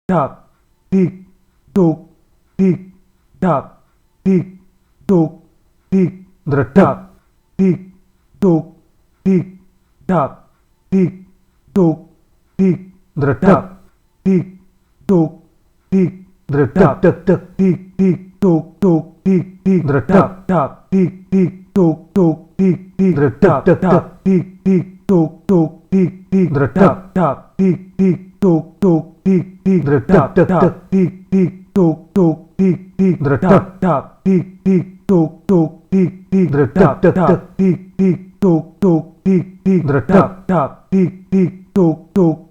tap, tik, tuk, tik, tap, tik, tuk, tik, tap, tik, tuk, tik, tap, tik, tuk, tik, tap, tik, tuk, tik, tap, tek, tik, tik, tuk, tik, tap, tap, tik, tuk, tik, tap, tap, tik, tuk, tik, tap, tap, tik, tuk, tik, tap, tap, tik, tuk, tik, tap, tap, tik, tuk, tik, tap, tap, tik, tuk, tik, tap, tap, tik, tuk,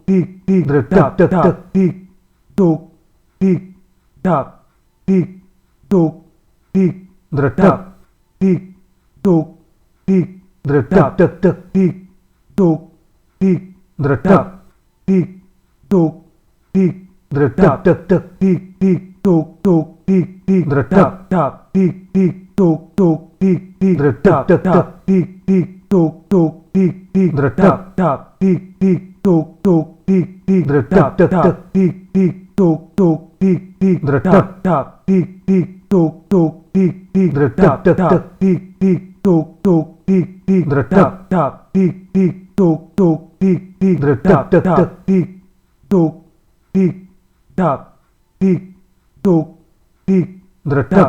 tik, tap, tap, tik, tuk, tik, tap, tik, tuk, tik, tap, tik, tuk, tik, tap, tap, tik, tuk, tik, tap, tik, tuk, tik, tap, tap, tik, tuk, tik, tap, tap, tik, tuk, tik, tap, tap, tik, tuk, tik, tap, tap, tik, tuk, tik, tap, tap, tik, tuk, tik, tap, tap, tik, tuk, tik, tap, tap, tik, tuk, tik, tap, tap, tik, tuk, tik, tap, tap, tik, tuk, tik, tap, tik, tuk, tik, tap,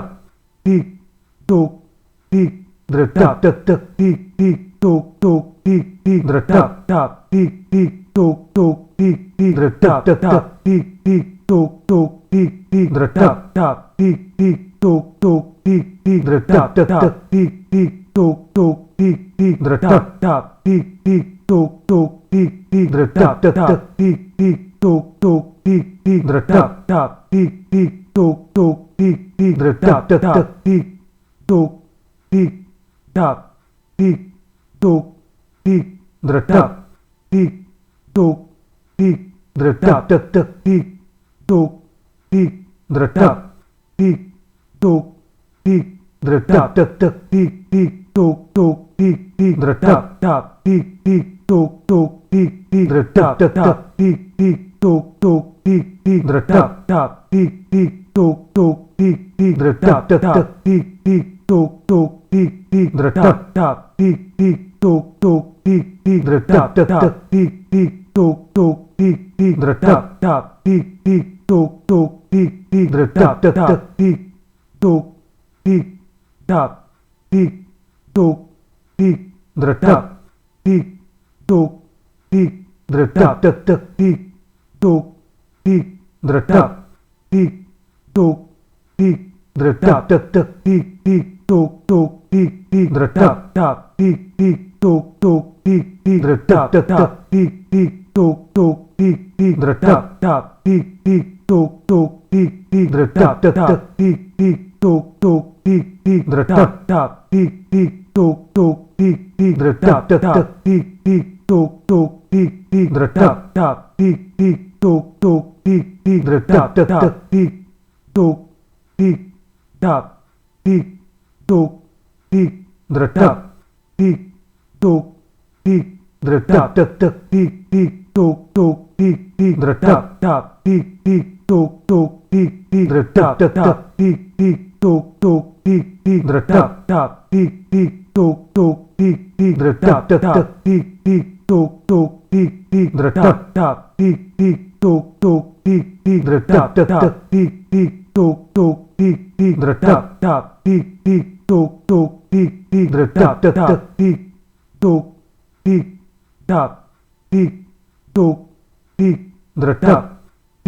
tik, tuk, tik, tap, tap, tik, tuk, tik, tap, tap, tik, tuk, tik, tap, tap, tik, tuk, tik, tap, tap, tik, tuk, tik, tap, tap, tik, tuk, tik, tap, tap, tik, tuk, tik, tap, tap, tik, tuk, tik, tap, tap, tik, tuk, tik, tap, tap, tik, tuk, tik, tap, tik, tuk, tik, tap, tik, tuk, tik, tap, tap, tik, tuk, tik, tap, tik, tuk, tik, tap, tap, tik, tuk, tik, tap, tap, tik, tuk, tik, tap, tap, tik, tuk, tik, tap, tap, tik, tuk, tik, tap, tap, tik, tuk, tik, tap, tap, tik, tuk, tik, tap, tap, tik, tuk, tik, tap, tap, tik, tuk, tik, tap, tap, tik, tuk, tik, tap, tik, tuk, tik, tap, tik, tuk, tik, tap, tap, tik, tuk, tik, tap, tik, tuk, tik, tap, tap, tik, tuk, tik, tap, tap, tik, tuk, tik, tap, tap, tik, tuk, tik, tap, tap, tik, tuk, tik, tap, tap, tik, tuk, tik, tap, tap, tik, tuk, tik, tap, tap, tik, tuk, tik, tap, tap, tik, tuk, tik, tap, tap, tik, tuk, tik, tap, tik, tuk, tik, tap, tik, tuk, tik, tap, tap, tik, tuk, tik, tap, tap, tik, tuk, tik, tap, tap, tik, tuk, tik, tap, tap, tik, tuk, tik, tap, tap, tik, tuk, tik, tap, tap, tik, tuk, tik, tap, tap, tik, tuk, tik, tap, tap, tik, tuk, tik, tap, tap, tik, tuk, tik, tap,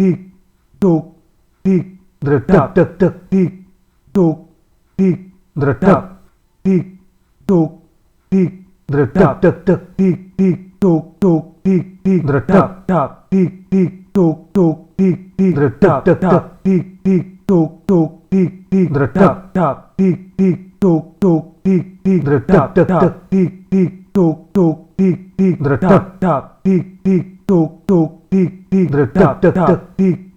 tik, tuk, tik, tap, tik, tuk, tik, tap, tap, tik, tuk, tik, tap, tik, tuk, tik, tap, tap, tik, tuk, tik, tap, tap, tik, tuk, tik, tap, tap, tik, tuk, tik, tap, tap, tik, tuk, tik, tap, tap, tik, tuk, tik, tap, tap, tik, tuk, tik, tap, tap, tik,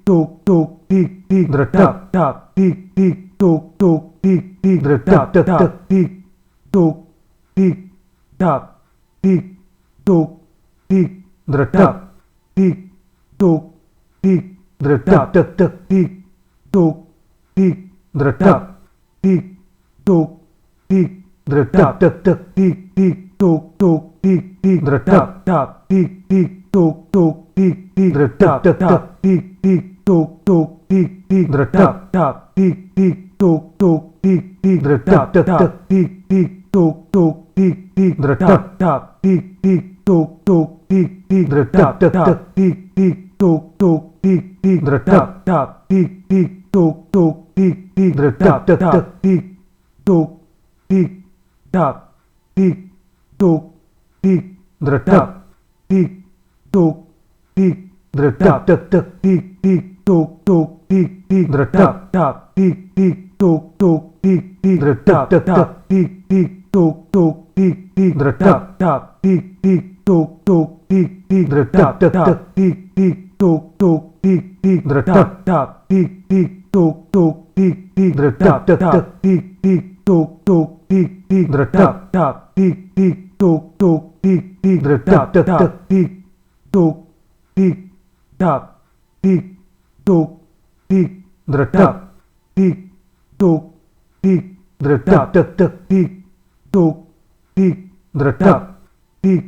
tuk, tik, tap, tap, tik, tuk, tik, tap, tap, tik, tuk, tik, tap, tik, tuk, tik, tap, tik, tuk, tik, dretak tek tek tik tuk tik dretak tik tuk tik dretak tek tek tik tik tuk tuk tik tik dretak tak tik tik tuk tuk tik tik dretak tek tek tik tik tuk tuk tik tik dretak tak tik tik tuk tuk tik tik dretak tek tek tik tik tuk tuk tik tik dretak tak tik tik tuk tuk tik tik dretak tek tek tik tik tuk tuk tik tik dretak tak tik tik tuk tuk tik tik dretak tek tek tik tuk tik tak tik tuk tik dretak tik tuk tik dretak tek tek tik tik tuk tuk tik tik dretak tak tik tik tuk tuk tik tik dretak tek tek tik tik tuk tuk tik tik dretak tak tik tik tuk tuk tik tik dretak tek tek tik tik tuk tuk tik tik dretak tak tik tik tuk tuk tik tik dretak tek tek tik tik tuk tuk tik tik dretak tak tik tik tuk tuk tik tik dretak tek tek tik tuk tik tak tik tuk tik dretak tik tuk tik dretak tek tek tik tuk tik dretak tik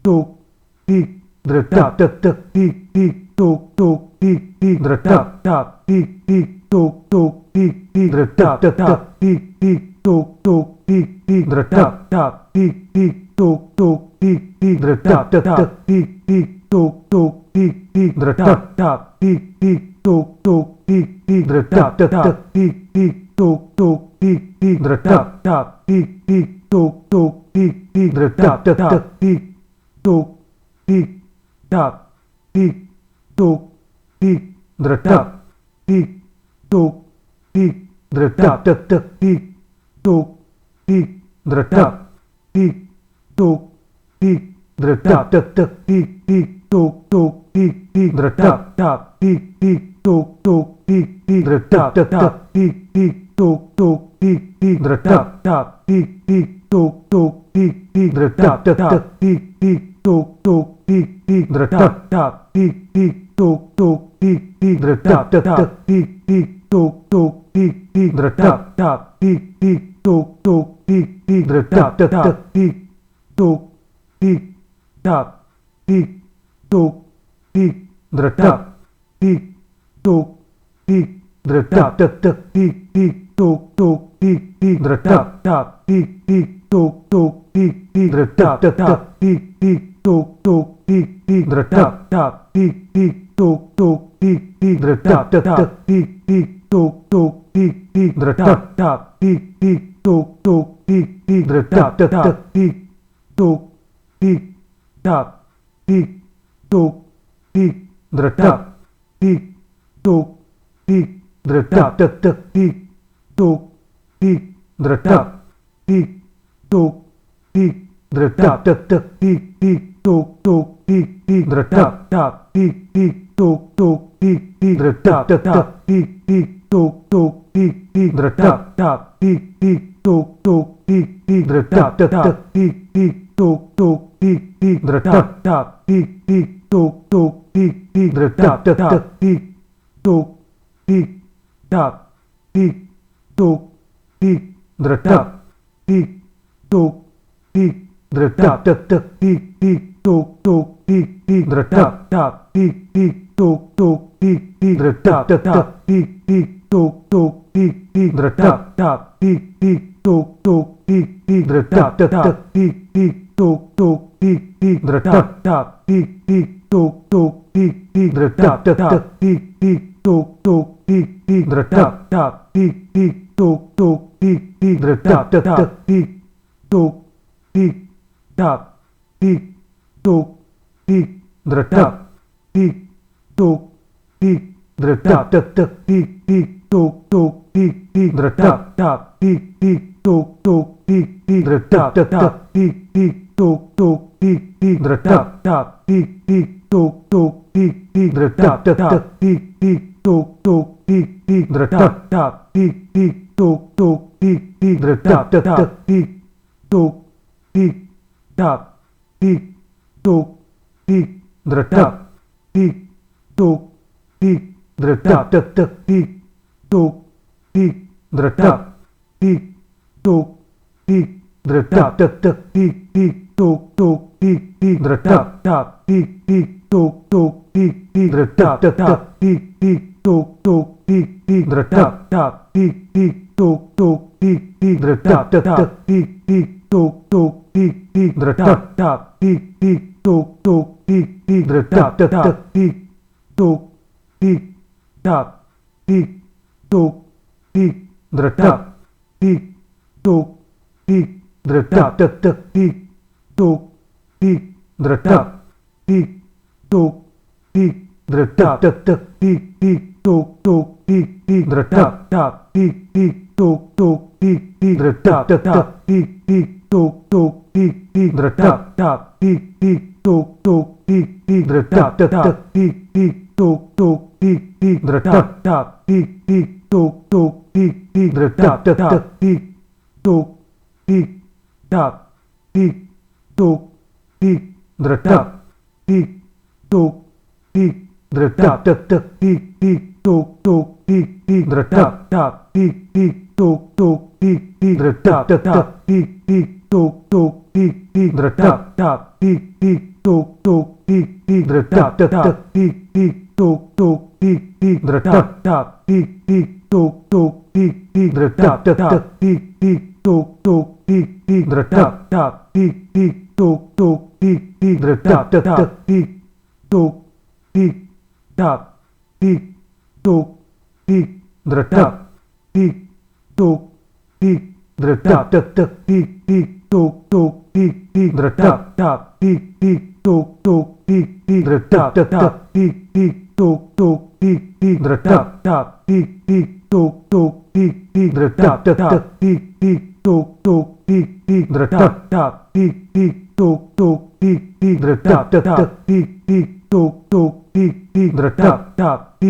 tuk tik dretak tek tek tik tik tuk tuk tik tik dretak tak tik tik tuk tuk tik tik dretak tek tek tik tik tuk tuk tik tik dretak tak tik tik tuk tuk tik tik dretak tek tek tik tik tuk tuk tik tik dretak tak tik tik tuk tuk tik tik dretak tek tek tik tik tuk tuk tik tik dretak tak tik tik tuk tuk tik tik dretak tek tek tik tuk tik tak tik tuk tik dretak tik tuk tik dretak tek tek tik tuk tik dretak tik tuk tik dretak tek tek tik tik tuk tuk tik tik dretak tak tik tik tuk tuk tik tik dretak tek tek tik tik tuk tuk tik tik dretak tak tik tik tuk tuk tik tik dretak tek tek tik tik tuk tuk tik tik dretak tak tik tik tuk tuk tik tik dretak tek tek tik tik tuk tuk tik tik dretak tak tik tik tuk tuk tik tik dretak tek tek tik tuk tik tak tik tuk tik dretak tik tuk tik dretak tek tek tik tik tuk tuk tik tik dretak tak tik tik tuk tuk tik tik dretak tek tek tik tik tuk tuk tik tik dretak tak tik tik tuk tuk tik tik dretak tek tek tik tik tuk tuk tik tik dretak tak tik tik tuk tuk tik tik dretak tek tek tik tuk tik tak tik tuk tik dretak tik tuk tik dretak tek tek tik tuk tik dretak tik tuk tik dretak tek tek tik tik tuk tuk tik tik dretak tak tik tik tuk tuk tik tik dretak tek tek tik tik tuk tuk tik tik dretak tak tik tik tuk tuk tik tik dretak tek tek tik tik tuk tuk tik tik dretak tak tik tik tuk tuk tik tik dretak tek tek tik tuk tik tak tik tuk tik dretak tik tuk tik dretak tek tek tik tik tuk tuk tik tik dretak tak tik tik tuk tuk tik tik dretak tek tek tik tik tuk tuk tik tik dretak tak tik tik tuk tuk tik tik dretak tek tek tik tik tuk tuk tik tik dretak tak tik tik tuk tuk tik tik dretak tek tek tik tik tuk tuk tik tik dretak tak tik tik tuk tuk tik tik dretak tek tek tik tuk tik tak tik tuk tik dretak tik tuk tik dretak tek tek tik tik tuk tuk tik tik dretak tak tik tik tuk tuk tik tik dretak tek tek tik tik tuk tuk tik tik dretak tak tik tik tuk tuk tik tik dretak tek tek tik tik tuk tuk tik tik dretak tak tik tik tuk tuk tik tik dretak tek tek tik tuk tik tak tik tuk tik dretak tik tuk tik dredak tek tek tik tuk tik dredak tik tuk tik dredak tek tek tik tuk tik dredak tik tuk tik dredak tek tek tik tuk tik dredak tik tuk tik dredak tek tek tik tuk tik dredak tik tuk tik dredak tek tek tik tuk tik tuk tik dredak tik tuk tik dredak tek tek tik tuk tik dredak tik tuk tik dredak tek tek tik tuk tik dredak tik tuk tik dredak tek tek tik tuk tik dredak tik tuk tik dredak tek tek tik tuk tik dredak tik tuk tik dredak tek tek tik tuk tik tuk tik dredak tik tuk tik dredak tek tek tik tuk tik dredak tik tuk tik dredak tek tek tik tuk tik dredak tik tuk tik dredak tek tek tik tuk tik dredak tik tuk tik dredak tek tek tik tuk tik dredak tik tuk tik dredak tek tek tik tuk tik tik tuk tik dredak tik tuk tik dredak tek tek tik tuk tik dredak tik tuk tik dredak tek tek tik tuk tik dredak tik tuk tik dredak tek tek tik tuk tik dredak tik tuk tik dredak tek tek tik tuk tik dredak tik tuk tik dredak tek tek tik tuk tik tuk tik dredak tik tuk tik dredak tek tek tik tuk tik dredak tik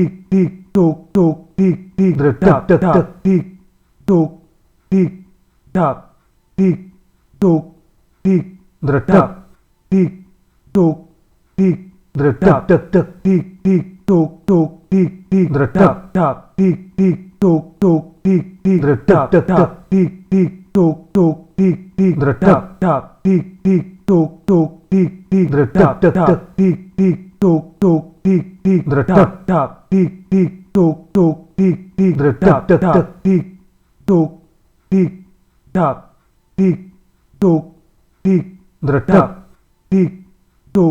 tuk tik dredak tek tek tik tuk tik dredak tik tuk tik dredak tek tek tik tuk tik dredak tik tuk tik dredak tek tek tik tuk tik tuk tik dredak tik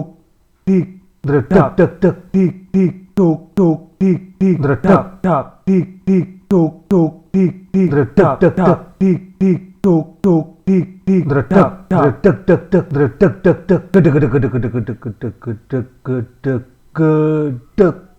tuk tik dredak tek tek tik tuk tik dredak tik tuk tik dredak tek tek tik tuk tik dredak tek tek tek dredak tek tek gedek gedek gedek gedek gedek gedek gedek gedek